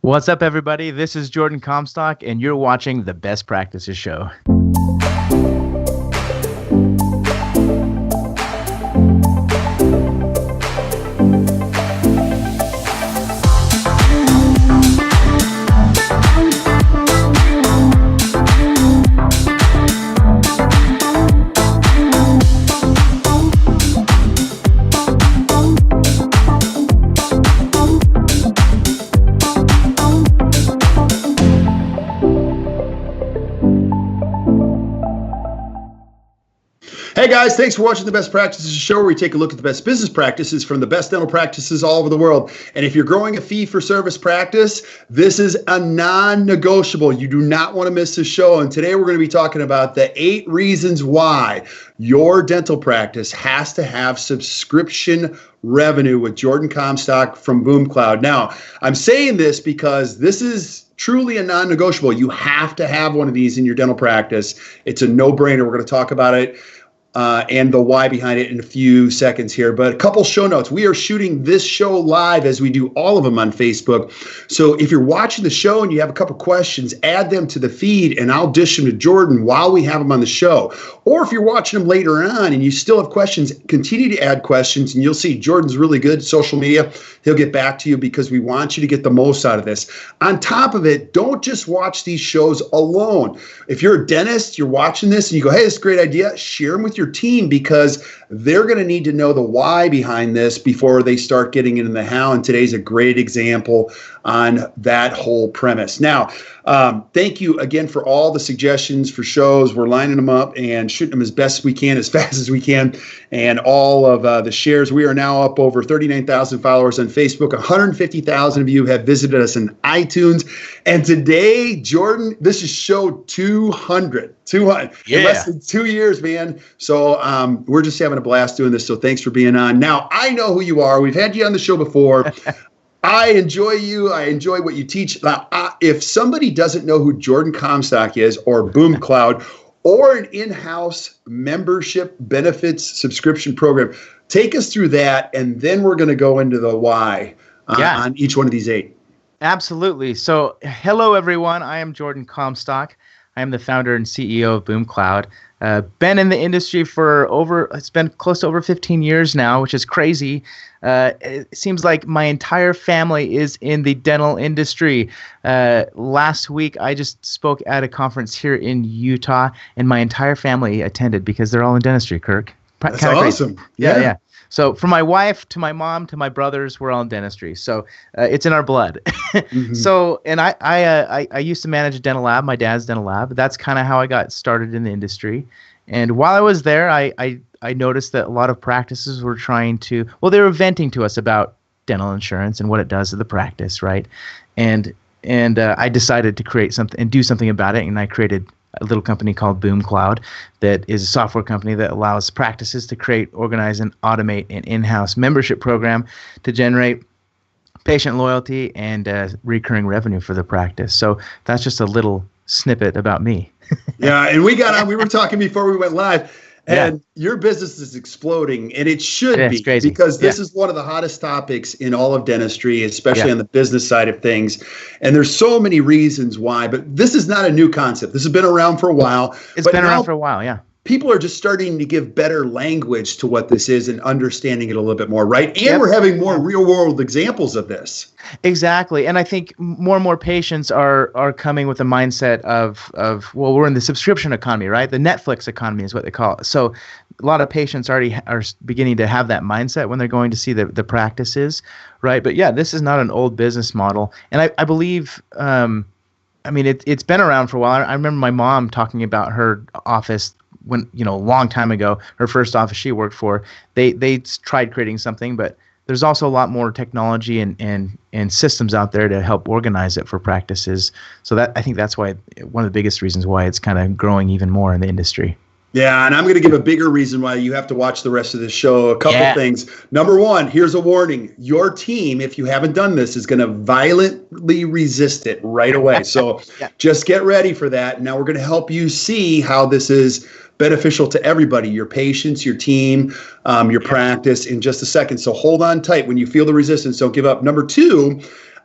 What's up, everybody? This is Jordon Comstock, and you're watching the Best Practices Show. Hey guys, thanks for watching the Best Practices Show, where we take a look at the best business practices from the best dental practices all over the world. And if you're growing a fee-for-service practice, this is a non-negotiable. You do not want to miss this show. And today we're going to be talking about the 8 reasons why your dental practice has to have subscription revenue with Jordon Comstock from BoomCloud. Now, I'm saying this because this is truly a non-negotiable. You have to have one of these in your dental practice. It's a no-brainer. We're going to talk about it and the why behind it in a few seconds here. But a couple show notes. We are shooting this show live, as we do all of them on Facebook. So if you're watching the show and you have a couple questions, add them to the feed and I'll dish them to Jordon while we have them on the show. Or if you're watching them later on and you still have questions, continue to add questions, and you'll see Jordon's really good at social media. He'll get back to you because we want you to get the most out of this. On top of it, don't just watch these shows alone. If you're a dentist, you're watching this and you go, hey, this is a great idea, share them with your team, because they're going to need to know the why behind this before they start getting into the how. And today's a great example on that whole premise. Now, thank you again for all the suggestions for shows. We're lining them up and shooting them as best as we can, as fast as we can, and all of the shares. We are now up over 39,000 followers on Facebook. 150,000 of you have visited us on iTunes. And today, Jordon, this is show 200. 200 in less than 2 years, man. So we're just having a blast doing this. So thanks for being on. Now, I know who you are. We've had you on the show before. I enjoy you. I enjoy what you teach. Now, if somebody doesn't know who Jordon Comstock is, or BoomCloud, or an in-house membership benefits subscription program, take us through that, and then we're going to go into the why on each one of these 8. Absolutely. So, hello, everyone. I am Jordon Comstock. I am the founder and CEO of BoomCloud. Been in the industry for it's been close to over 15 years now, which is crazy. It seems like my entire family is in the dental industry. Last week, I just spoke at a conference here in Utah, and my entire family attended because they're all in dentistry, Kirk. That's awesome. Yeah. So from my wife to my mom to my brothers, we're all in dentistry. So it's in our blood. Mm-hmm. So, and I used to manage a dental lab, my dad's dental lab. That's kind of how I got started in the industry. And while I was there, I noticed that a lot of practices were they were venting to us about dental insurance and what it does to the practice, right? And I decided to create something and do something about it. And I created a little company called BoomCloud that is a software company that allows practices to create, organize, and automate an in-house membership program to generate patient loyalty and recurring revenue for the practice. So that's just a little snippet about me. Yeah, and we were talking before we went live, and your business is exploding, and it should be, crazy. Because this is one of the hottest topics in all of dentistry, especially on the business side of things. And there's so many reasons why, but this is not a new concept. This has been around for a while. It's been around for a while, yeah. People are just starting to give better language to what this is and understanding it a little bit more, right? And we're having more real-world examples of this. Exactly. And I think more and more patients are coming with a mindset of well, we're in the subscription economy, right? The Netflix economy is what they call it. So a lot of patients already are beginning to have that mindset when they're going to see the practices, right? But yeah, this is not an old business model. And I believe, it's been around for a while. I remember my mom talking about her office when, a long time ago, her first office she worked for, they tried creating something, but there's also a lot more technology and systems out there to help organize it for practices. So I think that's why one of the biggest reasons why it's kind of growing even more in the industry. Yeah, and I'm going to give a bigger reason why you have to watch the rest of this show. A couple things. Number one, here's a warning. Your team, if you haven't done this, is going to violently resist it right away. So just get ready for that. Now we're going to help you see how this is beneficial to everybody, your patients, your team, your practice, in just a second. So hold on tight. When you feel the resistance, don't give up. Number two,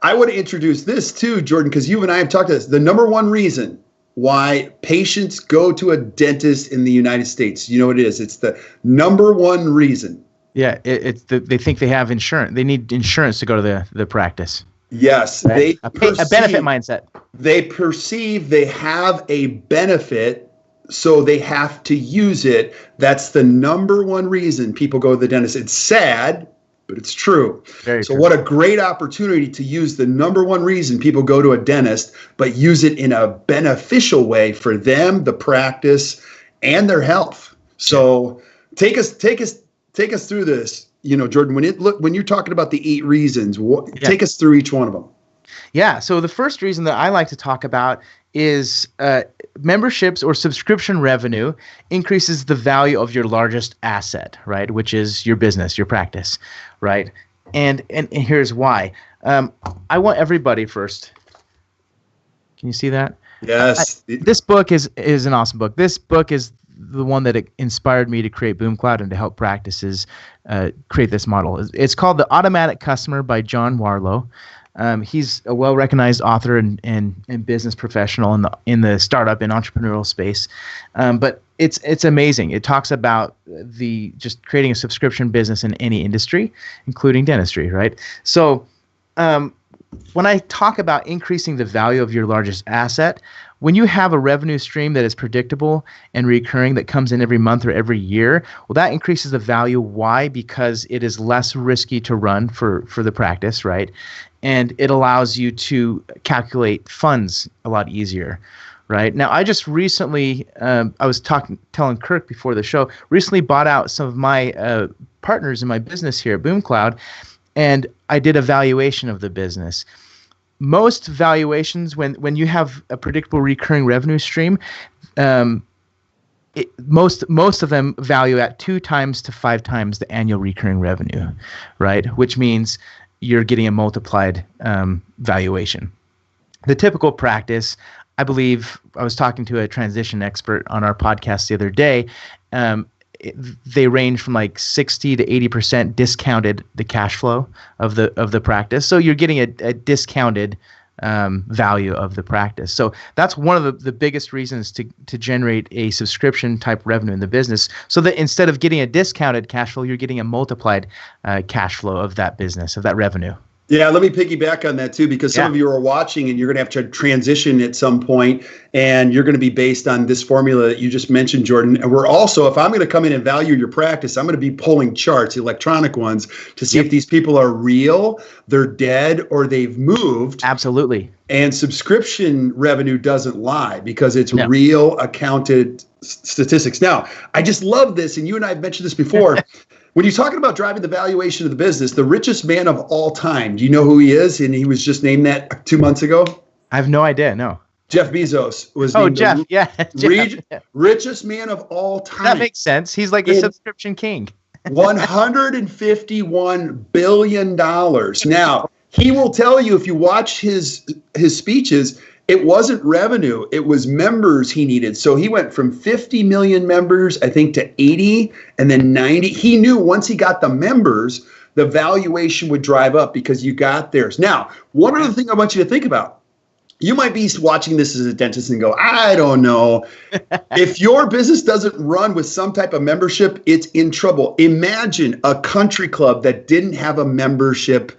I would introduce this too, Jordon, because you and I have talked about this. The number one reason why patients go to a dentist in the United States, you know what it is? It's the number one reason. Yeah, they think they have insurance. They need insurance to go to the practice. Yes, right? A benefit mindset. They perceive they have a benefit, so they have to use it. That's the number one reason people go to the dentist. It's sad, but it's true. Very so true. What a great opportunity to use the number one reason people go to a dentist, but use it in a beneficial way for them, the practice, and their health. So take us through this. You know, Jordon, when you're talking about the 8 reasons, take us through each one of them. Yeah. So the first reason that I like to talk about is memberships or subscription revenue increases the value of your largest asset, right? Which is your business, your practice, right? And here's why. I want everybody first. Can you see that? Yes. This book is an awesome book. This book is the one that inspired me to create BoomCloud and to help practices create this model. It's called The Automatic Customer by John Warlow. He's a well-recognized author and business professional in the startup and entrepreneurial space. But it's amazing. It talks about just creating a subscription business in any industry, including dentistry, right? So when I talk about increasing the value of your largest asset, when you have a revenue stream that is predictable and recurring that comes in every month or every year, well, that increases the value. Why? Because it is less risky to run for the practice, right? And it allows you to calculate funds a lot easier, right? Now, I just recently, I was telling Kirk before the show, recently bought out some of my partners in my business here at BoomCloud, and I did a valuation of the business. Most valuations, when you have a predictable recurring revenue stream, most of them value at 2 times to 5 times the annual recurring revenue, right? Which means you're getting a multiplied valuation. The typical practice, I believe, I was talking to a transition expert on our podcast the other day. They range from like 60 to 80% discounted the cash flow of the practice. So you're getting a discounted value of the practice. So that's one of the biggest reasons to generate a subscription type revenue in the business, so that instead of getting a discounted cash flow, you're getting a multiplied cash flow of that business, of that revenue. Yeah, let me piggyback on that too, because some of you are watching and you're going to have to transition at some point, and you're going to be based on this formula that you just mentioned, Jordon. And we're also, if I'm going to come in and value your practice, I'm going to be pulling charts, electronic ones, to see if these people are real, they're dead, or they've moved. Absolutely. And subscription revenue doesn't lie because it's real accounted statistics. Now, I just love this, and you and I have mentioned this before. When you're talking about driving the valuation of the business, the richest man of all time, do you know who he is? And he was just named that 2 months ago. I have no idea. No. Jeff Bezos was named Jeff. Jeff. Richest man of all time. That makes sense. He's like the subscription king. $151 billion. Now, he will tell you, if you watch his speeches, it wasn't revenue. It was members he needed. So he went from 50 million members, I think, to 80 and then 90. He knew once he got the members, the valuation would drive up because you got theirs. Now, one other thing I want you to think about. You might be watching this as a dentist and go, I don't know. If your business doesn't run with some type of membership, it's in trouble. Imagine a country club that didn't have a membership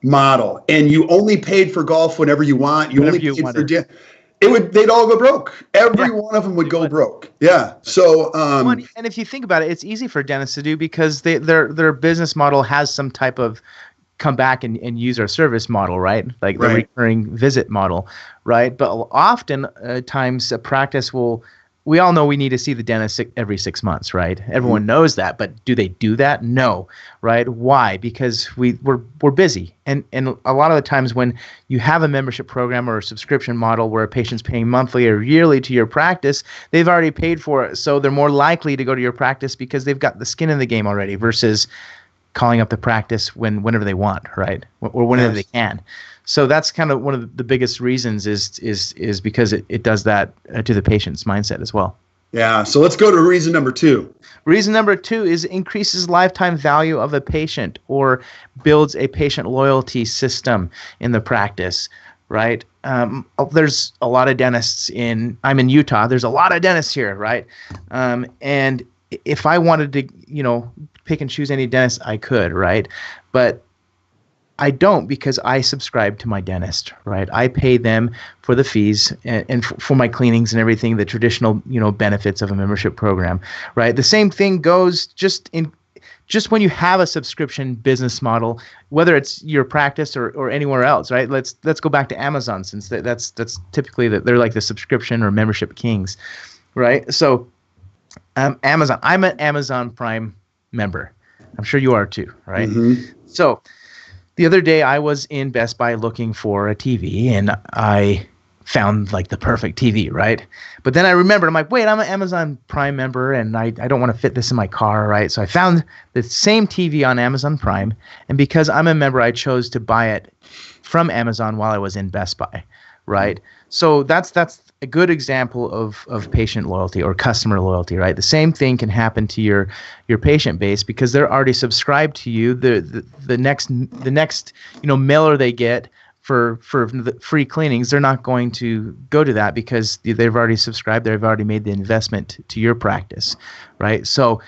model, and you only paid for golf whenever you want. You only paid for they'd all go broke. Every one of them would go broke. Yeah. So and if you think about it, it's easy for dentists to do because their business model has some type of come back and use our service model, right? Like the recurring visit model, right? But often times a practice we all know we need to see the dentist every 6 months, right? Everyone knows that, but do they do that? No, right? Why? Because we're busy. And a lot of the times when you have a membership program or a subscription model where a patient's paying monthly or yearly to your practice, they've already paid for it. So they're more likely to go to your practice because they've got the skin in the game already versus calling up the practice whenever they want, right? Or whenever they can. So that's kind of one of the biggest reasons is because it does that to the patient's mindset as well. Yeah. So let's go to reason number 2. Reason number 2 is increases lifetime value of a patient or builds a patient loyalty system in the practice, right? There's a lot of dentists I'm in Utah. There's a lot of dentists here, right? And if I wanted to, pick and choose any dentist, I could, right? But I don't, because I subscribe to my dentist, right? I pay them for the fees and for my cleanings and everything, the traditional, benefits of a membership program, right? The same thing goes just when you have a subscription business model, whether it's your practice or anywhere else, right? Let's go back to Amazon, since that's typically they're like the subscription or membership kings, right? So Amazon, I'm an Amazon Prime member. I'm sure you are too, right? Mm-hmm. So the other day I was in Best Buy looking for a TV, and I found like the perfect TV, right? But then I remembered, I'm like, wait, I'm an Amazon Prime member, and I don't want to fit this in my car, right? So I found the same TV on Amazon Prime, and because I'm a member, I chose to buy it from Amazon while I was in Best Buy, right? So that's a good example of patient loyalty or customer loyalty, right? The same thing can happen to your patient base, because they're already subscribed to you. The next mailer they get for the free cleanings, they're not going to go to that, because they've already subscribed. They've already made the investment to your practice, right? So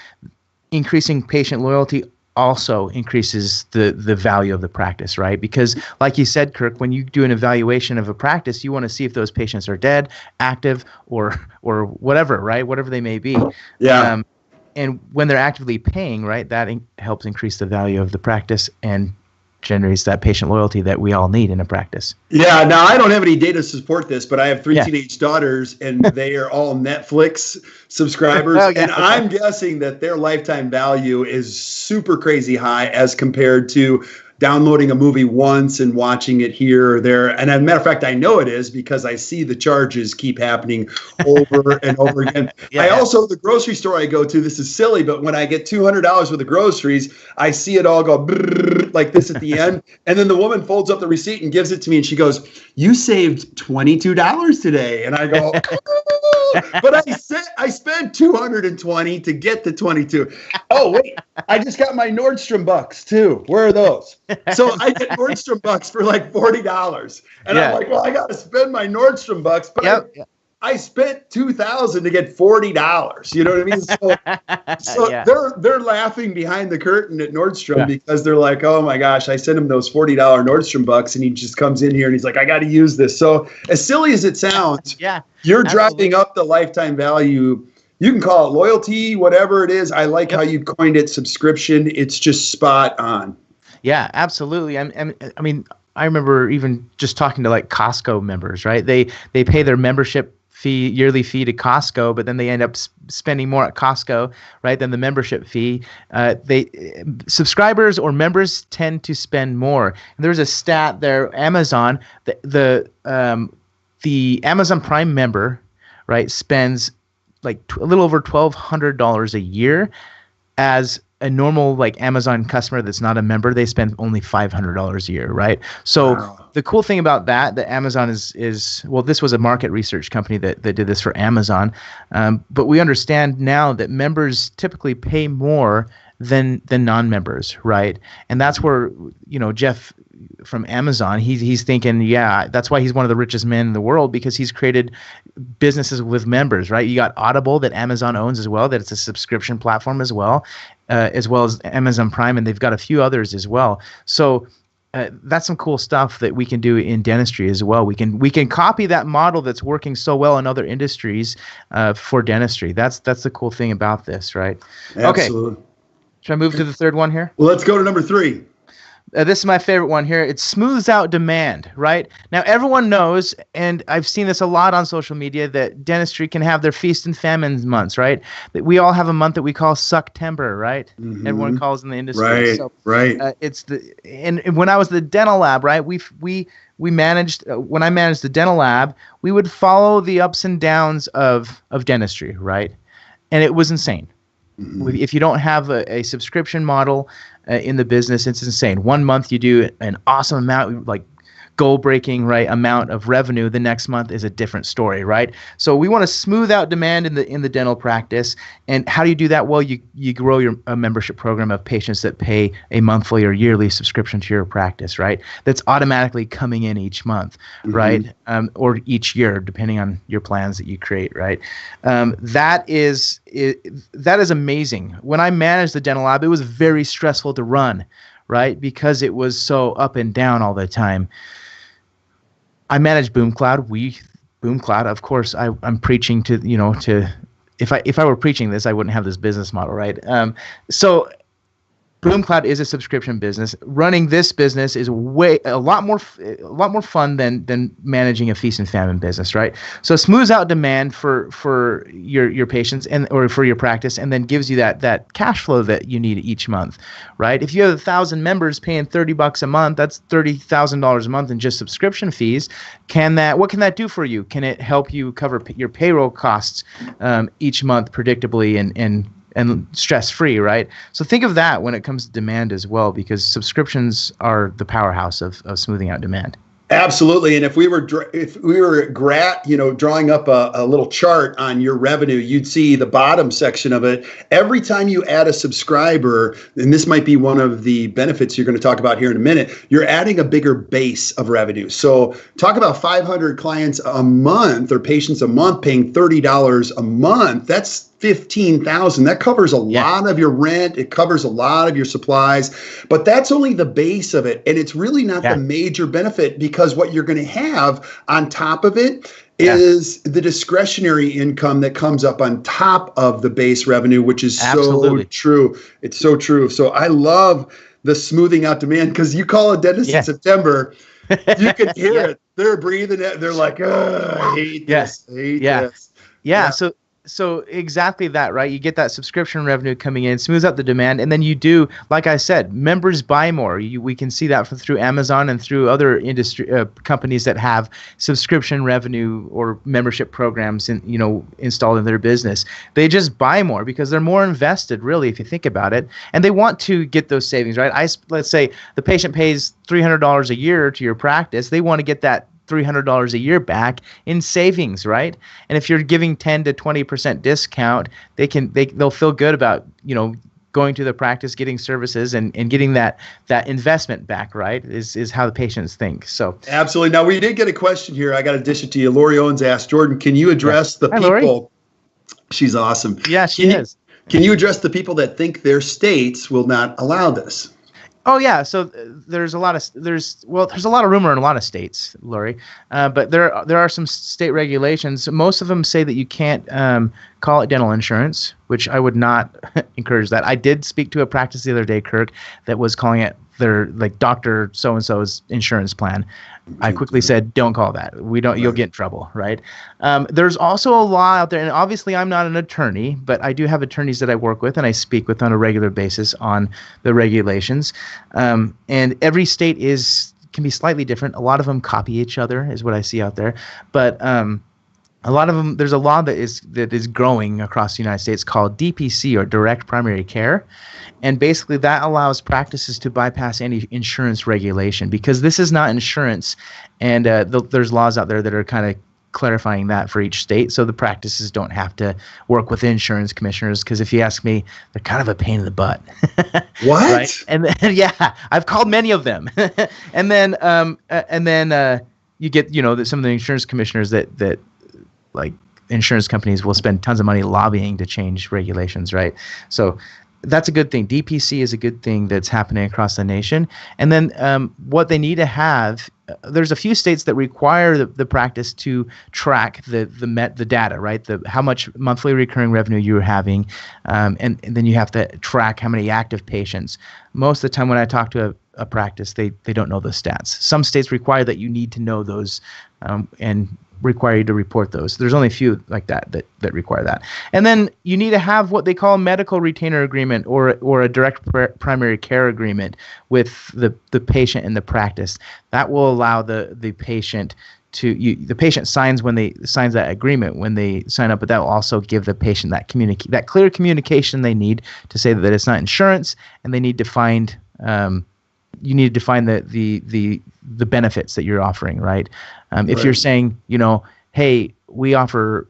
increasing patient loyalty also increases the value of the practice, right? Because like you said, Kirk, when you do an evaluation of a practice, you want to see if those patients are dead, active, or whatever, right? Whatever they may be. Yeah. And when they're actively paying, right, that helps increase the value of the practice and generates that patient loyalty that we all need in a practice. Yeah. Now, I don't have any data to support this, but I have 3 Yeah. teenage daughters, and they are all Netflix subscribers. Oh, yeah. And I'm guessing that their lifetime value is super crazy high as compared to downloading a movie once and watching it here or there. And as a matter of fact, I know it is, because I see the charges keep happening over and over again. Yeah. The grocery store I go to, this is silly, but when I get $200 worth of groceries, I see it all go brrr, like this at the end. And then the woman folds up the receipt and gives it to me, and she goes, "You saved $22 today." And I go, but I spent $220 to get the 22. Oh, wait, I just got my Nordstrom bucks too. Where are those? So I get Nordstrom bucks for like $40. And I'm like, well, I got to spend my Nordstrom bucks. But I spent $2,000 to get $40. You know what I mean? So they're laughing behind the curtain at Nordstrom because they're like, oh my gosh, I sent him those $40 Nordstrom bucks, and he just comes in here and he's like, I got to use this. So as silly as it sounds, you're driving up the lifetime value. You can call it loyalty, whatever it is. I like how you coined it, subscription. It's just spot on. Yeah, absolutely. I mean, I remember even just talking to like Costco members, right? They pay their membership fee, yearly fee to Costco, but then they end up spending more at Costco, right, than the membership fee. Subscribers or members tend to spend more. And there's a stat there, Amazon, the Amazon Prime member, right, spends like a little over $1,200 a year. As a normal like Amazon customer that's not a member, they spend only $500 a year, right? So the cool thing about that Amazon is well, this was a market research company that did this for Amazon, but we understand now that members typically pay more than non-members, right? And that's where Jeff from Amazon, he's thinking, that's why he's one of the richest men in the world, because he's created businesses with members, right? You got Audible that Amazon owns as well, that it's a subscription platform as well as Amazon Prime, and they've got a few others as well. So that's some cool stuff that we can do in dentistry as well. We can copy that model that's working so well in other industries for dentistry. That's the cool thing about this, right? Absolutely. Okay. Should I move to the third one here? Well, let's go to number 3. This is my favorite one here. It smooths out demand, right? Now, everyone knows, and I've seen this a lot on social media, that dentistry can have their feast and famine months, right? That we all have a month that we call Sucktember, right? Mm-hmm. Everyone calls in the industry. Right. And when I was the dental lab, right? We managed when I managed the dental lab, we would follow the ups and downs of dentistry, right? And it was insane. Mm-hmm. If you don't have a subscription model in the business, it's insane. 1 month you do an awesome amount, like goal-breaking, right, amount of revenue, the next month is a different story, right? So we want to smooth out demand in the dental practice. And how do you do that? Well, you grow your membership program of patients that pay a monthly or yearly subscription to your practice, right? That's automatically coming in each month, right? Or each year, depending on your plans that you create, right? That is amazing. When I managed the dental lab, it was very stressful to run, right? Because it was so up and down all the time. I managed BoomCloud. BoomCloud, of course, I'm preaching to if I were preaching this, I wouldn't have this business model, right? So BoomCloud is a subscription business. Running this business is a lot more fun than managing a feast and famine business, right? So it smooths out demand for your patients or for your practice, and then gives you that cash flow that you need each month, right? If you have 1,000 members paying $30 a month, that's $30,000 a month in just subscription fees. What can that do for you? Can it help you cover your payroll costs each month predictably and stress-free, right? So think of that when it comes to demand as well, because subscriptions are the powerhouse of smoothing out demand. Absolutely. And if we were drawing up a little chart on your revenue, you'd see the bottom section of it. Every time you add a subscriber, and this might be one of the benefits you're going to talk about here in a minute, you're adding a bigger base of revenue. So talk about 500 clients a month or patients a month paying $30 a month. That's 15,000. That covers a lot of your rent. It covers a lot of your supplies, but that's only the base of it. And it's really not the major benefit, because what you're going to have on top of it is the discretionary income that comes up on top of the base revenue, which is so true. It's so true. So I love the smoothing out demand, because you call a dentist in September, you can hear it. They're breathing it. They're like, oh, I hate this. I hate this. Yeah. So exactly that, right? You get that subscription revenue coming in, smooths out the demand, and then you do, like I said, members buy more. We can see that through Amazon and through other industry companies that have subscription revenue or membership programs installed in their business. They just buy more because they're more invested, really, if you think about it, and they want to get those savings, right? Let's say the patient pays $300 a year to your practice. They want to get that $300 a year back in savings, right? And if you're giving 10 to 20% discount, they'll feel good about going to the practice, getting services, and getting that investment back, right? Is how the patients think. So absolutely. Now we did get a question here. I got to dish it to you. Lori Owens asked, Jordon, can you address the people? Lori. She's awesome. Yeah, she is. Can you address the people that think their states will not allow this? Oh yeah, so there's a lot of rumor in a lot of states, Lori, but there are some state regulations. Most of them say that you can't call it dental insurance, which I would not encourage that. I did speak to a practice the other day, Kirk, that was calling it their Dr. So-and-so's insurance plan. I quickly said, don't call that. You'll get in trouble, right? There's also a law out there, and obviously I'm not an attorney, but I do have attorneys that I work with and I speak with on a regular basis on the regulations. And every state can be slightly different. A lot of them copy each other, is what I see out there. But a lot of them, there's a law that is growing across the United States called DPC, or direct primary care. And basically that allows practices to bypass any insurance regulation, because this is not insurance. And there's laws out there that are kind of clarifying that for each state, so the practices don't have to work with insurance commissioners, because if you ask me, they're kind of a pain in the butt. What? Right? And then, I've called many of them. and then you get some of the insurance commissioners that like insurance companies will spend tons of money lobbying to change regulations, right? So that's a good thing. DPC is a good thing that's happening across the nation. And then what they need to have, there's a few states that require the practice to track the data, right? How much monthly recurring revenue you're having, and then you have to track how many active patients. Most of the time when I talk to a practice, they don't know those stats. Some states require that you need to know those and require you to report those. There's only a few like that require that. And then you need to have what they call a medical retainer agreement or a direct primary care agreement with the patient and the practice. That will allow the patient the patient signs that agreement when they sign up, but that will also give the patient that clear communication they need to say that it's not insurance, and they need to find you need to define the benefits that you're offering, right? If Right. you're saying, hey, we offer,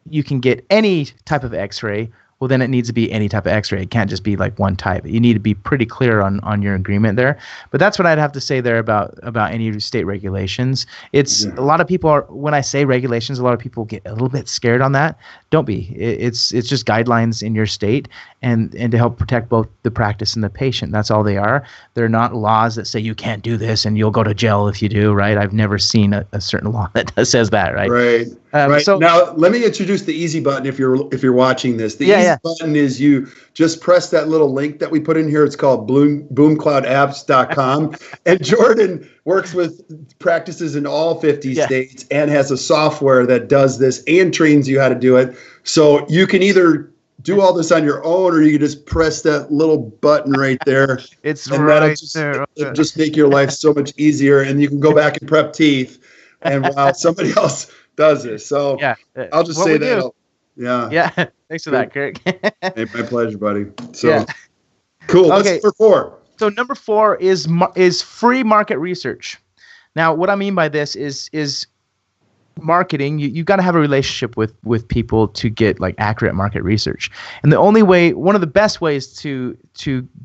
you can get any type of X-ray, well, then it needs to be any type of X-ray. It can't just be like one type. You need to be pretty clear on your agreement there. But that's what I'd have to say there about any state regulations. It's a lot of people are, when I say regulations, a lot of people get a little bit scared on that. Don't be. It's just guidelines in your state and to help protect both the practice and the patient. That's all they are. They're not laws that say you can't do this and you'll go to jail if you do, right? I've never seen a certain law that says that, right? Right. Right. So now, let me introduce the easy button if you're watching this. The easy button is you just press that little link that we put in here. It's called boomcloudapps.com. And Jordon works with practices in all 50 states and has a software that does this and trains you how to do it. So you can either do all this on your own, or you can just press that little button right there. It's right there. It'll just make your life so much easier. And you can go back and prep teeth. And while somebody else does this. So I'll just say that. Yeah. Thanks for that, Kirk. Hey, my pleasure, buddy. So cool. Okay. Number 4. So number 4 is free market research. Now, what I mean by this is marketing. You got to have a relationship with people to get like accurate market research. And the only way, one of the best ways to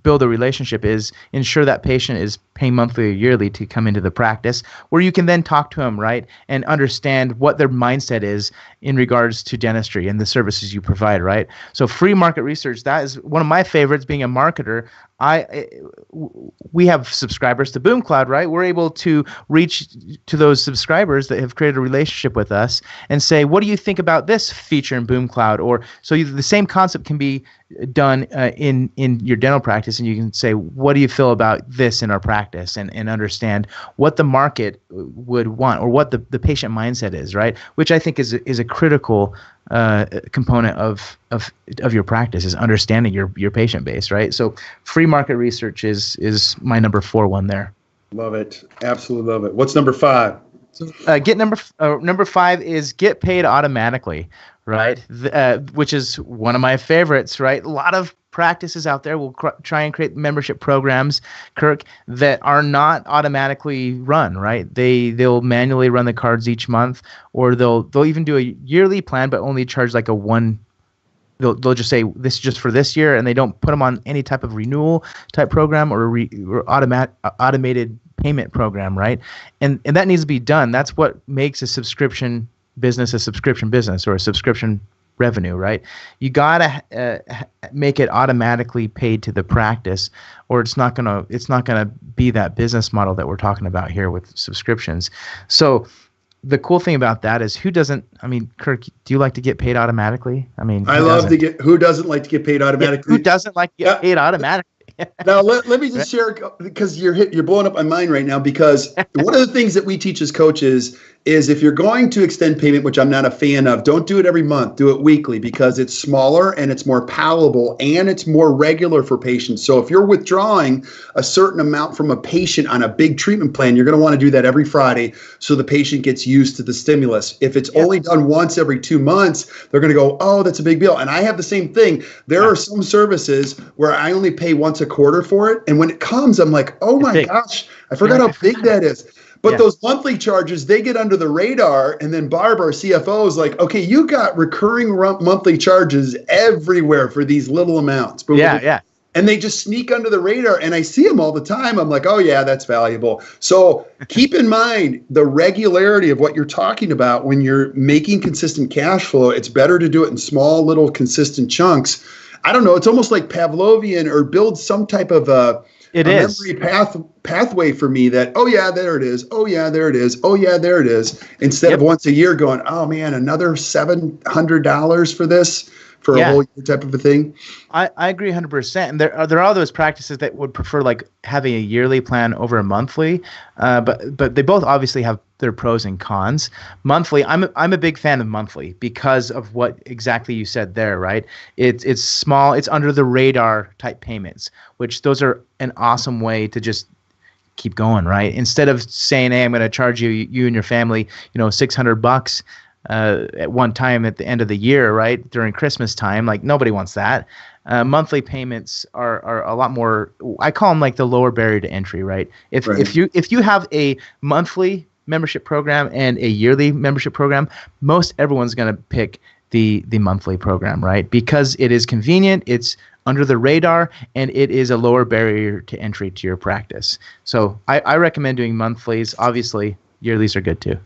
build a relationship is ensure that patient is paying monthly or yearly to come into the practice, where you can then talk to them, right, and understand what their mindset is in regards to dentistry and the services you provide, right? So free market research, that is one of my favorites. Being a marketer, we have subscribers to BoomCloud, right? We're able to reach to those subscribers that have created a relationship with us and say, what do you think about this feature in BoomCloud? Or so the same concept can be done in your dental practice, and you can say, what do you feel about this in our practice, and understand what the market would want or what the patient mindset is, right? Which I think is a critical component of your practice, is understanding your patient base, right? So free market research is my number 4 one there. Love it. Absolutely love it. What's number 5? Number 5 is get paid automatically, right? Which is one of my favorites, right? A lot of practices out there will try and create membership programs, Kirk, that are not automatically run, right? They'll manually run the cards each month, or they'll even do a yearly plan, but only charge like they'll just say this is just for this year, and they don't put them on any type of renewal type program or automated payment program, right? And that needs to be done. That's what makes a subscription business a subscription business, or a subscription revenue, right? You gotta make it automatically paid to the practice, or it's not gonna be that business model that we're talking about here with subscriptions. So the cool thing about that is, who doesn't? I mean, Kirk, do you like to get paid automatically? I mean, who doesn't like to get paid automatically? Who doesn't like to get paid automatically? Now let me just share, because you're blowing up my mind right now, because one of the things that we teach as coaches is, if you're going to extend payment, which I'm not a fan of, don't do it every month, do it weekly, because it's smaller and it's more palatable and it's more regular for patients. So if you're withdrawing a certain amount from a patient on a big treatment plan, you're going to want to do that every Friday so the patient gets used to the stimulus. If it's only done once every 2 months, they're going to go, oh, that's a big bill. And I have the same thing. There are some services where I only pay once a quarter for it. And when it comes, I'm like, oh my gosh, I forgot how big that is. But those monthly charges, they get under the radar. And then Barb, our CFO, is like, okay, you got recurring monthly charges everywhere for these little amounts. Boom, boom, boom. And they just sneak under the radar. And I see them all the time. I'm like, oh, yeah, that's valuable. So keep in mind the regularity of what you're talking about when you're making consistent cash flow. It's better to do it in small, little, consistent chunks. I don't know. It's almost like Pavlovian, or build some type of memory pathway for me that, oh, yeah, there it is. Oh, yeah, there it is. Oh, yeah, there it is. Instead of once a year going, oh, man, another $700 for this, for a whole year type of a thing. I agree 100%. And there are those practices that would prefer like having a yearly plan over a monthly, but they both obviously have their pros and cons. Monthly, I'm a big fan of monthly because of what exactly you said there, right? It's small, it's under the radar type payments, which those are an awesome way to just keep going, right? Instead of saying, hey, I'm going to charge you and your family, $600 at one time at the end of the year, right, during Christmas time. Like, nobody wants that. monthly payments are a lot more. I call them like the lower barrier to entry, right? If you have a monthly membership program and a yearly membership program, most everyone's going to pick the monthly program, right? Because it is convenient, it's under the radar, and it is a lower barrier to entry to your practice. So I recommend doing monthlies. Obviously, yearlies are good too.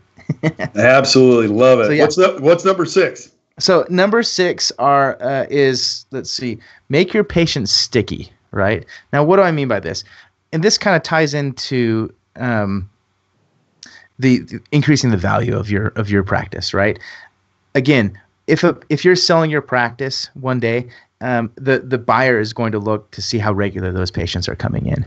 Absolutely love it. So, yeah. What's number 6? So number 6 is, let's see, make your patients sticky, right? Now, what do I mean by this? And this kind of ties into the increasing the value of your practice, right? Again, if you're selling your practice one day, the buyer is going to look to see how regular those patients are coming in,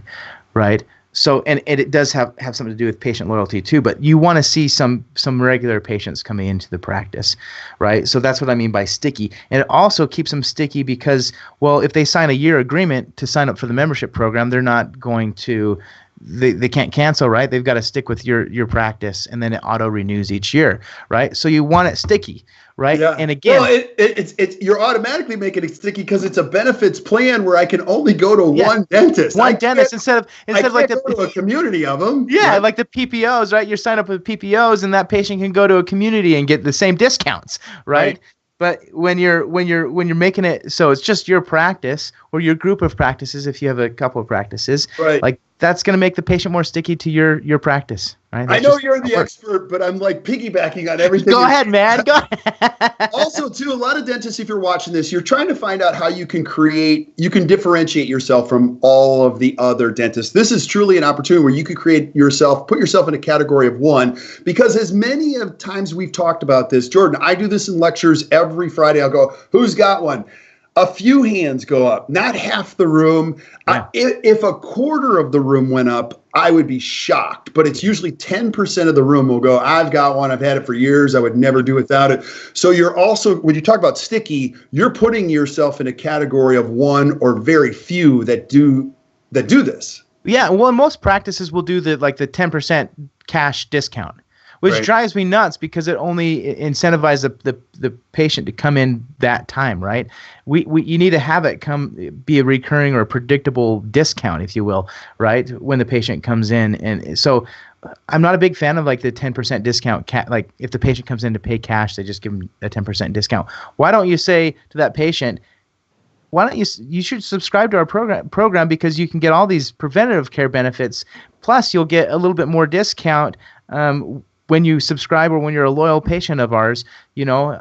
right? So, and it does have something to do with patient loyalty too, but you want to see some regular patients coming into the practice, right? So that's what I mean by sticky. And it also keeps them sticky because, well, if they sign a year agreement to sign up for the membership program, they're not going to, they can't cancel, right? They've got to stick with your practice, and then it auto renews each year, right? So you want it sticky, right? Yeah. And again, well, it's you're automatically making it sticky because it's a benefits plan where I can only go to one dentist. One dentist instead of like go to a community of them. Yeah, like the PPOs, right? You sign up with PPOs, and that patient can go to a community and get the same discounts, right? But when you're making it so it's just your practice or your group of practices, if you have a couple of practices, right, like that's going to make the patient more sticky to your practice, right? I know you're the expert, but I'm like piggybacking on everything. Go ahead, man. Go ahead. Also, too, a lot of dentists, if you're watching this, you're trying to find out how you can differentiate yourself from all of the other dentists. This is truly an opportunity where you could put yourself in a category of one, because as many of times we've talked about this, Jordan, I do this in lectures every Friday. I'll go, who's got one? A few hands go up, not half the room. Yeah. If a quarter of the room went up, I would be shocked. But it's usually 10% of the room will go, I've got one. I've had it for years. I would never do without it. So you're also, when you talk about sticky, you're putting yourself in a category of one or very few that do this. Yeah. Well, most practices will do the 10% cash discount, which drives me nuts because it only incentivizes the patient to come in that time, right? You need to have it be a recurring or a predictable discount, if you will, right? When the patient comes in. And so I'm not a big fan of like the 10% discount. Like if the patient comes in to pay cash, they just give them a 10% discount. Why don't you say to that patient, why don't you should subscribe to our program because you can get all these preventative care benefits, plus you'll get a little bit more discount when you subscribe or when you're a loyal patient of ours. You want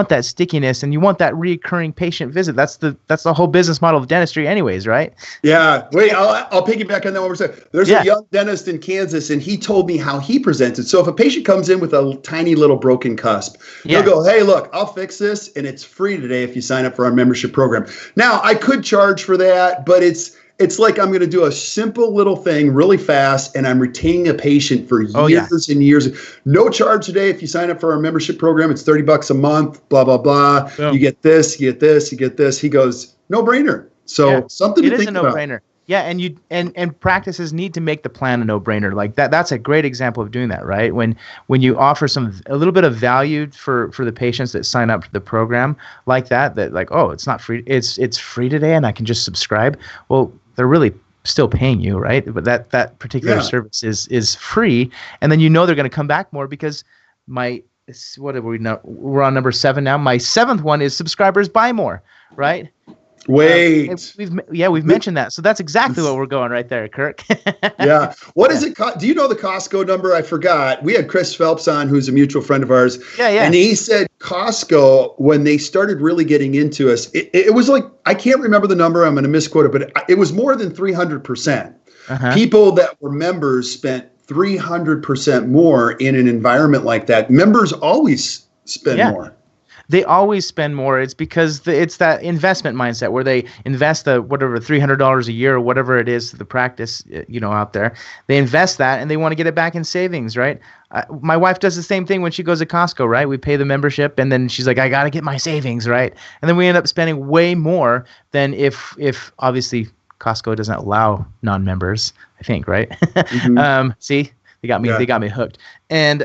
that stickiness and you want that recurring patient visit. That's the whole business model of dentistry anyways, right? Yeah. Wait, I'll piggyback on that one more second. There's a young dentist in Kansas, and he told me how he presented. So if a patient comes in with a tiny little broken cusp, he'll go, hey, look, I'll fix this, and it's free today if you sign up for our membership program. Now, I could charge for that, but it's like I'm going to do a simple little thing really fast, and I'm retaining a patient for years and years. No charge today. If you sign up for our membership program, it's $30 a month, blah, blah, blah. Boom. You get this, you get this, you get this. He goes, no brainer. So something to think about. It is a no-brainer. Yeah, and practices need to make the plan a no-brainer. Like that's a great example of doing that, right? When you offer a little bit of value for the patients that sign up for the program like that like, oh, it's not free, it's free today and I can just subscribe. Well, they're really still paying you, right? But that particular service is free, and then they're going to come back more because what have we know? We're on number 7 now. My 7th one is subscribers buy more, right? Wait. We've mentioned that. So that's exactly what we're going right there, Kirk. Yeah. What is it? Do you know the Costco number? I forgot. We had Chris Phelps on, who's a mutual friend of ours. Yeah. And he said Costco, when they started really getting into us, it was like, I can't remember the number. I'm going to misquote it, but it was more than 300%. Uh-huh. People that were members spent 300% more in an environment like that. Members always spend more. They always spend more. It's because it's that investment mindset where they invest whatever $300 a year or whatever it is to the practice, out there. They invest that and they want to get it back in savings, right? My wife does the same thing when she goes to Costco, right? We pay the membership and then she's like, I got to get my savings, right? And then we end up spending way more than if obviously Costco doesn't allow non-members, I think, right? Mm-hmm. See, they got me hooked. And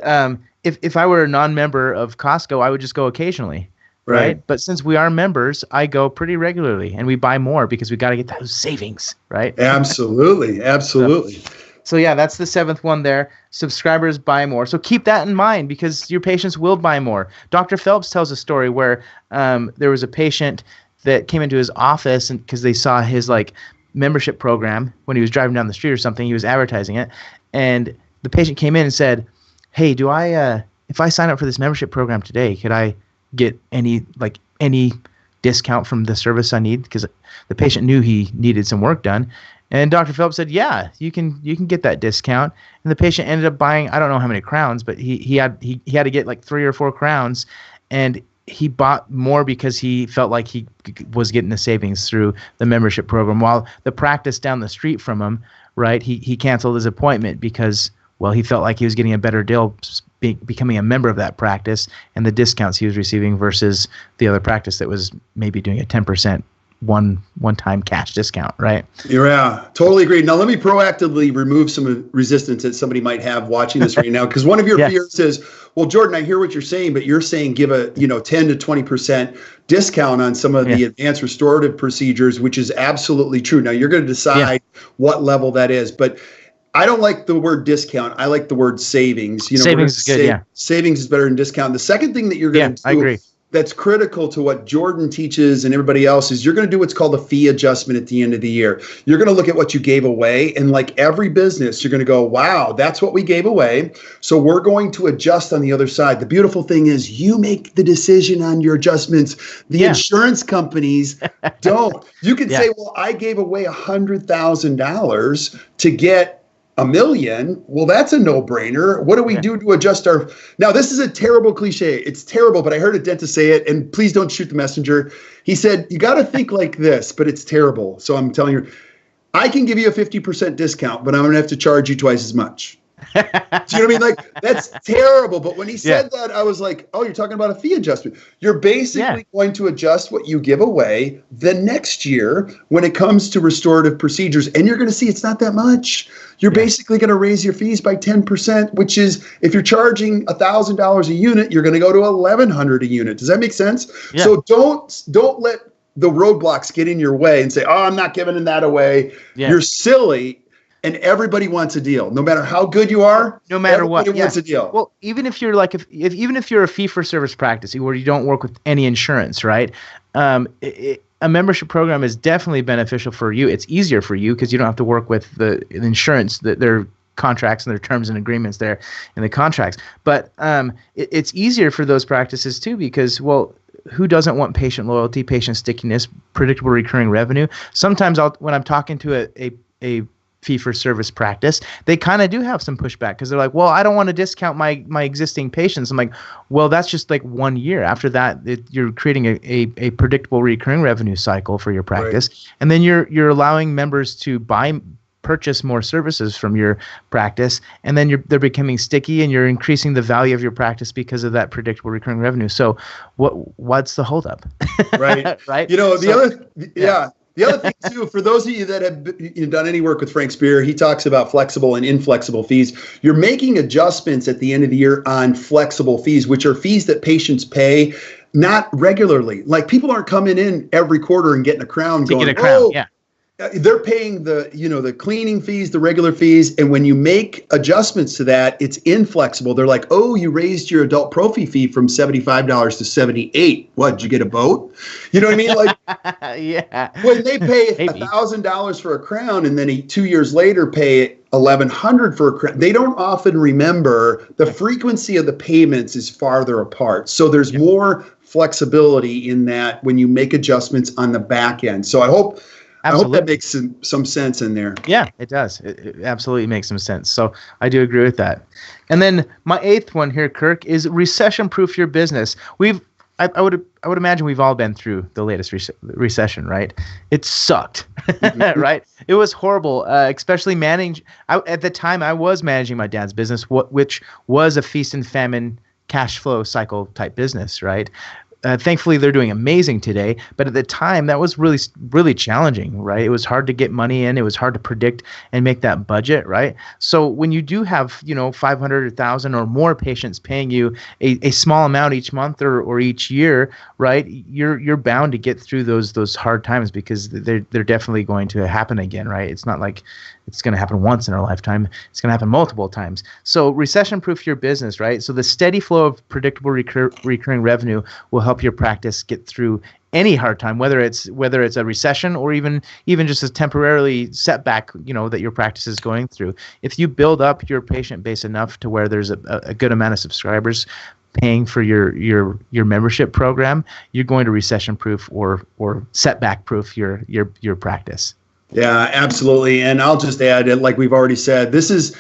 if I were a non-member of Costco, I would just go occasionally, right? But since we are members, I go pretty regularly, and we buy more because we got to get those savings, right? Absolutely. Absolutely. So yeah, that's the seventh one there. Subscribers buy more. So keep that in mind because your patients will buy more. Dr. Phelps tells a story where there was a patient that came into his office and because they saw his like membership program when he was driving down the street or something, he was advertising it, and the patient came in and said, "Hey, do I if I sign up for this membership program today, could I get any discount from the service I need?" Because the patient knew he needed some work done. And Dr. Phelps said, "Yeah, you can get that discount." And the patient ended up buying, I don't know how many crowns, but he had to get like 3 or 4 crowns, and he bought more because he felt like he was getting the savings through the membership program. While the practice down the street from him, right, he canceled his appointment because, well, he felt like he was getting a better deal becoming a member of that practice and the discounts he was receiving versus the other practice that was maybe doing a 10% one-time cash discount, right? Yeah, totally agree. Now, let me proactively remove some resistance that somebody might have watching this right now, because one of your fears is, well, Jordan, I hear what you're saying, but you're saying give a 10 to 20% discount on some of the advanced restorative procedures, which is absolutely true. Now, you're going to decide what level that is, but I don't like the word discount. I like the word savings. Savings is good, Savings is better than discount. The second thing that you're going to do, I agree, that's critical to what Jordan teaches and everybody else is you're going to do what's called a fee adjustment at the end of the year. You're going to look at what you gave away. And like every business, you're going to go, wow, that's what we gave away. So we're going to adjust on the other side. The beautiful thing is you make the decision on your adjustments. The insurance companies don't. You can say, well, I gave away $100,000 to get $1 million. Well, that's a no-brainer. What do we do to adjust our... Now, this is a terrible cliche. It's terrible, but I heard a dentist say it, and please don't shoot the messenger. He said, you got to think like this, but it's terrible. So I'm telling you, I can give you a 50% discount, but I'm going to have to charge you twice as much. Do you know what I mean? Like, that's terrible. But when he said that, I was like, oh, you're talking about a fee adjustment. You're basically going to adjust what you give away the next year when it comes to restorative procedures. And you're going to see it's not that much. You're basically going to raise your fees by 10%, which is if you're charging $1,000 a unit, you're going to go to $1,100 a unit. Does that make sense? Yeah. So don't let the roadblocks get in your way and say, oh, I'm not giving that away. Yeah. You're silly. And everybody wants a deal, no matter how good you are. No matter what, everybody wants a deal. Well, even if you're like, even if you're a fee-for-service practice where you don't work with any insurance, right? A membership program is definitely beneficial for you. It's easier for you because you don't have to work with the insurance, their contracts and their terms and agreements there in the contracts. But it's easier for those practices too because, well, who doesn't want patient loyalty, patient stickiness, predictable recurring revenue? Sometimes when I'm talking to a fee-for-service practice, they kind of do have some pushback because they're like, well, I don't want to discount my existing patients. I'm like, well, that's just like 1 year. After that, you're creating a predictable recurring revenue cycle for your practice. Right. And then you're allowing members to purchase more services from your practice, and then they're becoming sticky, and you're increasing the value of your practice because of that predictable recurring revenue. So what's the holdup? Right. Right. The other thing, too, for those of you that have done any work with Frank Spear, he talks about flexible and inflexible fees. You're making adjustments at the end of the year on flexible fees, which are fees that patients pay not regularly. Like people aren't coming in every quarter and getting a crown they're paying the cleaning fees, the regular fees. And when you make adjustments to that, it's inflexible. They're like, oh, you raised your adult prophy fee from $75 to $78. What, did you get a boat? You know what I mean? Like, when they pay $1,000 for a crown and then 2 years later pay $1,100 for a crown, they don't often remember the frequency of the payments is farther apart. So there's more flexibility in that when you make adjustments on the back end. So I hope that makes some sense in there. Yeah, it does. It absolutely makes some sense. So I do agree with that. And then my eighth one here, Kirk, is recession-proof your business. I would imagine we've all been through the latest recession, right? It sucked, right? It was horrible, especially at the time I was managing my dad's business, which was a feast and famine cash flow cycle type business, right? thankfully, they're doing amazing today. But at the time, that was really, really challenging, right? It was hard to get money in. It was hard to predict and make that budget, right? So when you do have, 500, 1,000 or more patients paying you a small amount each month or each year, right? You're bound to get through those hard times, because they're definitely going to happen again, right? It's not like it's going to happen once in our lifetime. It's going to happen multiple times. So recession-proof your business, right? So the steady flow of predictable recurring revenue will help your practice get through any hard time, whether it's a recession or even just a temporarily setback, that your practice is going through. If you build up your patient base enough to where there's a good amount of subscribers paying for your membership program, you're going to recession-proof or setback-proof your practice. Yeah, absolutely. And I'll just add, like we've already said, this is,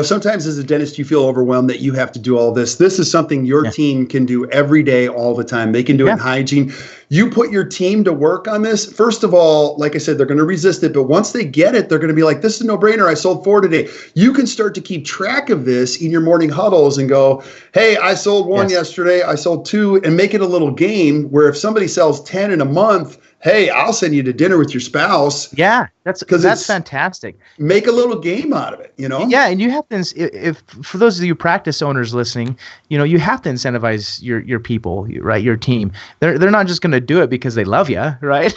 sometimes as a dentist, you feel overwhelmed that you have to do all this. This is something your team can do every day, all the time. They can do it in hygiene. You put your team to work on this. First of all, like I said, they're going to resist it. But once they get it, they're going to be like, this is a no-brainer. I sold 4 today. You can start to keep track of this in your morning huddles and go, hey, I sold 1 yesterday. I sold 2, and make it a little game where if somebody sells 10 in a month, hey, I'll send you to dinner with your spouse. Yeah, that's fantastic. Make a little game out of it, Yeah, and you have to, if for those of you practice owners listening, you have to incentivize your people, right? Your team. They're not just going to do it because they love you, right?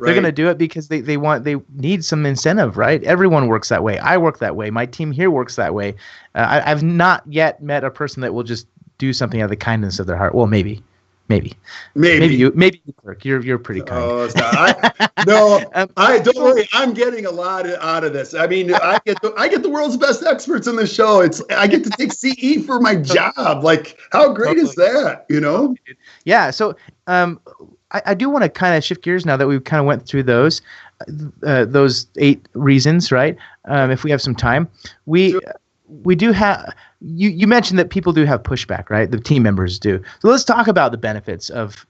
They're going to do it because they need some incentive, right? Everyone works that way. I work that way. My team here works that way. I've not yet met a person that will just do something out of the kindness of their heart. Well, maybe you, Kirk. You're pretty kind. Oh, it's not. Don't worry. I'm getting a lot out of this. I mean, I get the world's best experts on the show. I get to take CE for my job. Like, how great is that? Yeah. So, I do want to kind of shift gears now that we've kind of went through those 8 reasons, right? If we have some time, we do have. You mentioned that people do have pushback, right? The team members do. So let's talk about the benefits of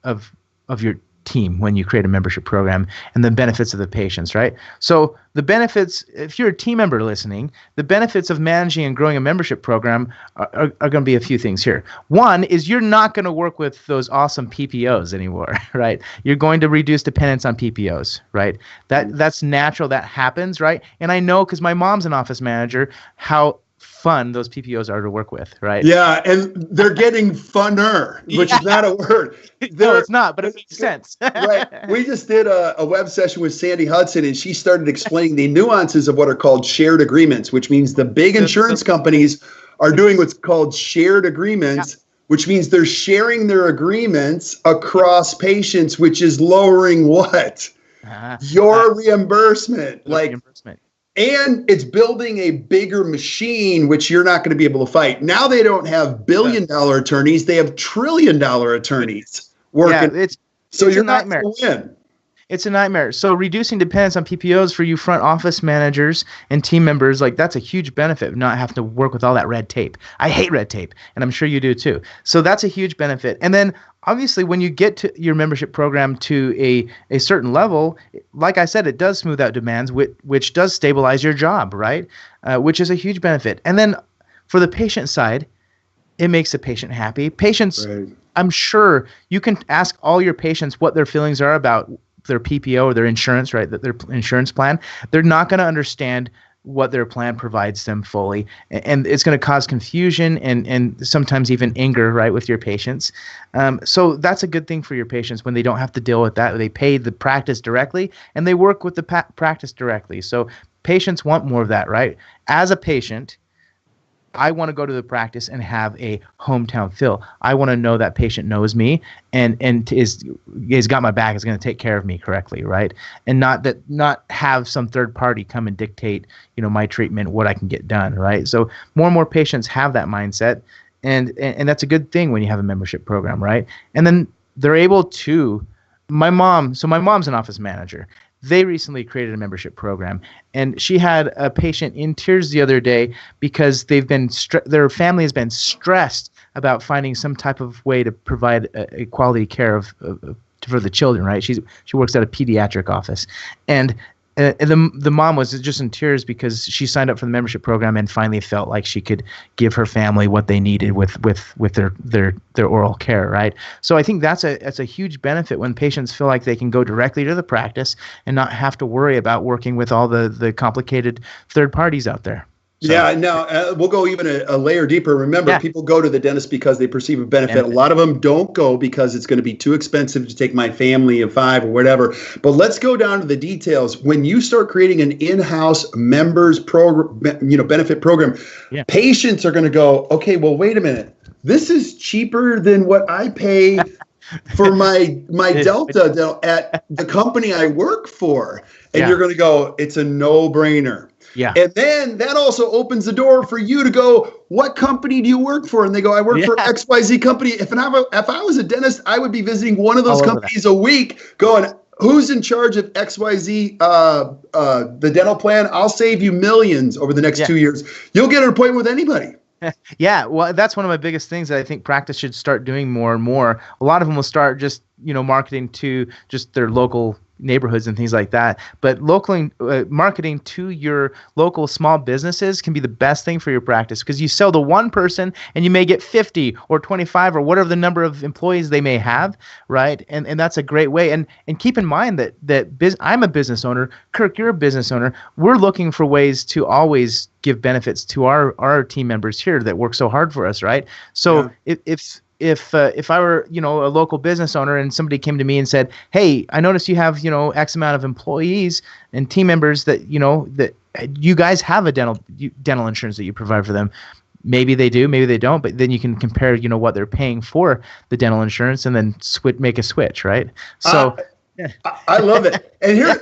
your team when you create a membership program, and the benefits of the patients, right? So the benefits, if you're a team member listening, the benefits of managing and growing a membership program are going to be a few things here. One is you're not going to work with those awesome PPOs anymore, right? You're going to reduce dependence on PPOs, right? That's natural. That happens, right? And I know, because my mom's an office manager, how fun those PPOs are to work with, right? Yeah, and they're getting funner, which is not a word. No, it's not, but it makes sense. Right. We just did a web session with Sandy Hudson, and she started explaining the nuances of what are called shared agreements, which means the big insurance companies are doing what's called shared agreements, which means they're sharing their agreements across patients, which is lowering what? Your reimbursement. And it's building a bigger machine, which you're not going to be able to fight. Now they don't have billion-dollar attorneys; they have trillion-dollar attorneys working. Yeah, so it's you're a not nightmare. going to win. It's a nightmare. So reducing dependence on PPOs for you front office managers and team members, that's a huge benefit, not having to work with all that red tape. I hate red tape, and I'm sure you do too. So that's a huge benefit. And then obviously when you get to your membership program to a certain level, like I said, it does smooth out demands, which does stabilize your job, right? Which is a huge benefit. And then for the patient side, it makes the patient happy. Patients, right. I'm sure you can ask all your patients what their feelings are about their PPO or their insurance, right? Their insurance plan. They're not going to understand what their plan provides them fully, and it's going to cause confusion and sometimes even anger, right, with your patients. So that's a good thing for your patients when they don't have to deal with that. They pay the practice directly, and they work with the practice directly. So patients want more of that, right? As a patient, I want to go to the practice and have a hometown feel. I want to know that patient knows me and is got my back, is going to take care of me correctly, right? And not have some third party come and dictate, my treatment, what I can get done, right? So more and more patients have that mindset, and that's a good thing when you have a membership program, right? And then they're able to. So my mom's an office manager. They recently created a membership program, and she had a patient in tears the other day because their family has been stressed about finding some type of way to provide a quality care for the children, right? She works at a pediatric office, and And the mom was just in tears because she signed up for the membership program and finally felt like she could give her family what they needed with their oral care, right? So I think that's a huge benefit when patients feel like they can go directly to the practice and not have to worry about working with all the complicated third parties out there. So. Yeah, no, we'll go even a layer deeper. Remember, people go to the dentist because they perceive a benefit. A lot of them don't go because it's going to be too expensive to take my family of 5 or whatever. But let's go down to the details. When you start creating an in-house members program, benefit program, patients are going to go, okay, well, wait a minute. This is cheaper than what I pay for my Delta at the company I work for. And you're going to go, it's a no-brainer. Yeah. And then that also opens the door for you to go, what company do you work for? And they go, I work for XYZ company. If I was a dentist, I would be visiting one of those companies a week going, who's in charge of XYZ, the dental plan? I'll save you millions over the next 2 years. You'll get an appointment with anybody. Yeah, well, that's one of my biggest things that I think practice should start doing more and more. A lot of them will start just, marketing to just their local neighborhoods and things like that. But marketing to your local small businesses can be the best thing for your practice because you sell to one person and you may get 50 or 25 or whatever the number of employees they may have, right? And that's a great way. And keep in mind that I'm a business owner. Kirk, you're a business owner. We're looking for ways to always give benefits to our team members here that work so hard for us, right? So if I were, a local business owner and somebody came to me and said, hey, I noticed you have, X amount of employees and team members that, that you guys have a dental insurance that you provide for them. Maybe they do, maybe they don't, but then you can compare, what they're paying for the dental insurance and then make a switch, right? So I love it. And here,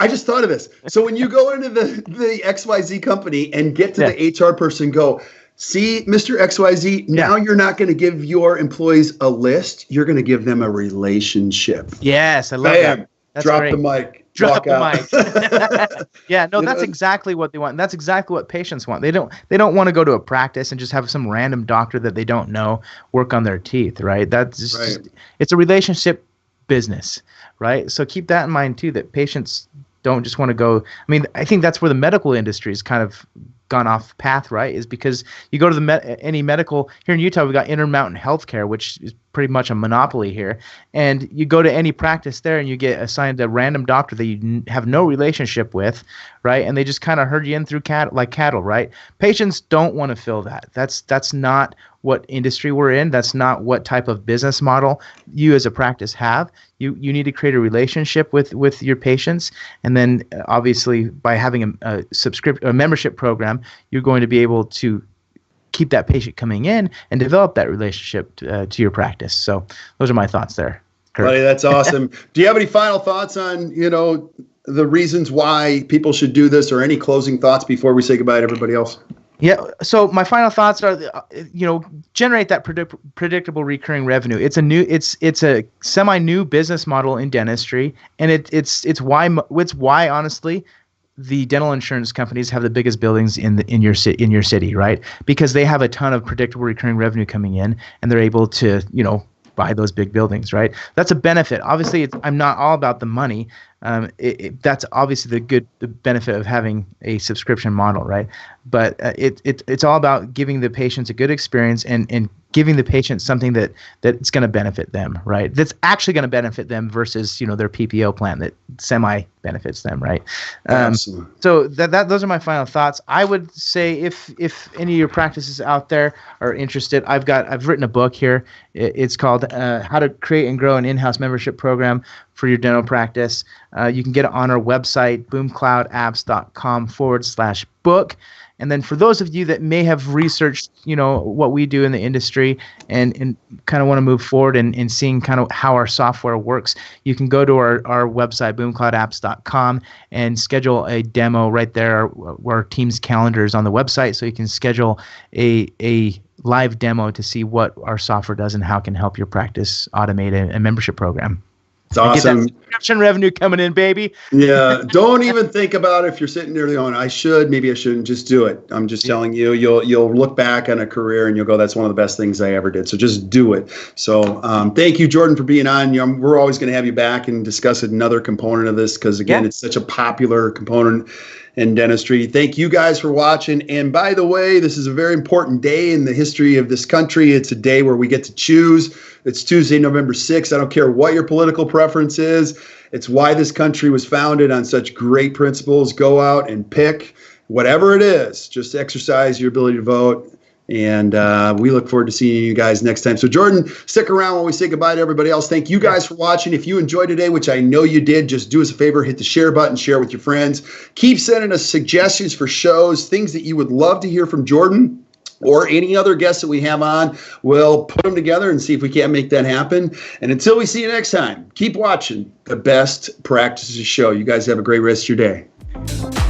I just thought of this. So when you go into the XYZ company and get to the HR person, go, see, Mr. XYZ, now you're not going to give your employees a list. You're going to give them a relationship. Yes, I love that. That's drop great. the mic. Drop the mic. Yeah, no, that's exactly what they want. And that's exactly what patients want. They don't want to go to a practice and just have some random doctor that they don't know work on their teeth, right? It's a relationship business, right? So keep that in mind too, that patients don't just want to go. I mean, I think that's where the medical industry is kind of gone off path, right? Is because you go to any medical here in Utah, we've got Intermountain Healthcare, which is pretty much a monopoly here. And you go to any practice there and you get assigned a random doctor that you have no relationship with, right? And they just kind of herd you in through cattle, right? Patients don't want to feel that. That's not what industry we're in. That's not what type of business model you as a practice have. You need to create a relationship with your patients, and then obviously by having a membership program, you're going to be able to keep that patient coming in and develop that relationship to your practice. So those are my thoughts there, Kurt. Buddy, that's awesome. Do you have any final thoughts on the reasons why people should do this, or any closing thoughts before we say goodbye to everybody else? Yeah. So my final thoughts are, generate that predictable recurring revenue. It's a semi-new business model in dentistry, and it's why honestly the dental insurance companies have the biggest buildings in your city, right? Because they have a ton of predictable recurring revenue coming in, and they're able to buy those big buildings, right? That's a benefit. Obviously, I'm not all about the money. That's obviously the benefit of having a subscription model, right? But it's all about giving the patients a good experience and giving the patient something that's going to benefit them, right? That's actually going to benefit them versus their PPO plan that semi benefits them, right? So those are my final thoughts. I would say if any of your practices out there are interested, I've written a book here. It's called How to Create and Grow an In-House Membership Program for Your Dental Practice. You can get it on our website, boomcloudapps.com/book. And then for those of you that may have researched, what we do in the industry and kind of want to move forward and seeing kind of how our software works, you can go to our website, boomcloudapps.com, and schedule a demo right there where our team's calendar is on the website. So you can schedule a live demo to see what our software does and how it can help your practice automate a membership program. It's awesome. Get that subscription revenue coming in, baby. Yeah. Don't even think about it if you're sitting there going, maybe I shouldn't. Just do it. I'm just telling you, you'll look back on a career and you'll go, that's one of the best things I ever did. So just do it. So thank you, Jordon, for being on. We're always going to have you back and discuss another component of this because, again, it's such a popular component in dentistry. Thank you guys for watching. And by the way, this is a very important day in the history of this country. It's a day where we get to choose. It's Tuesday, November 6th. I don't care what your political preference is. It's why this country was founded on such great principles. Go out and pick whatever it is. Just exercise your ability to vote. And we look forward to seeing you guys next time. So, Jordon, stick around while we say goodbye to everybody else. Thank you guys for watching. If you enjoyed today, which I know you did, just do us a favor, hit the share button, share with your friends. Keep sending us suggestions for shows, things that you would love to hear from Jordon or any other guests that we have on. We'll put them together and see if we can't make that happen. And until we see you next time, keep watching the Best Practices Show. You guys have a great rest of your day.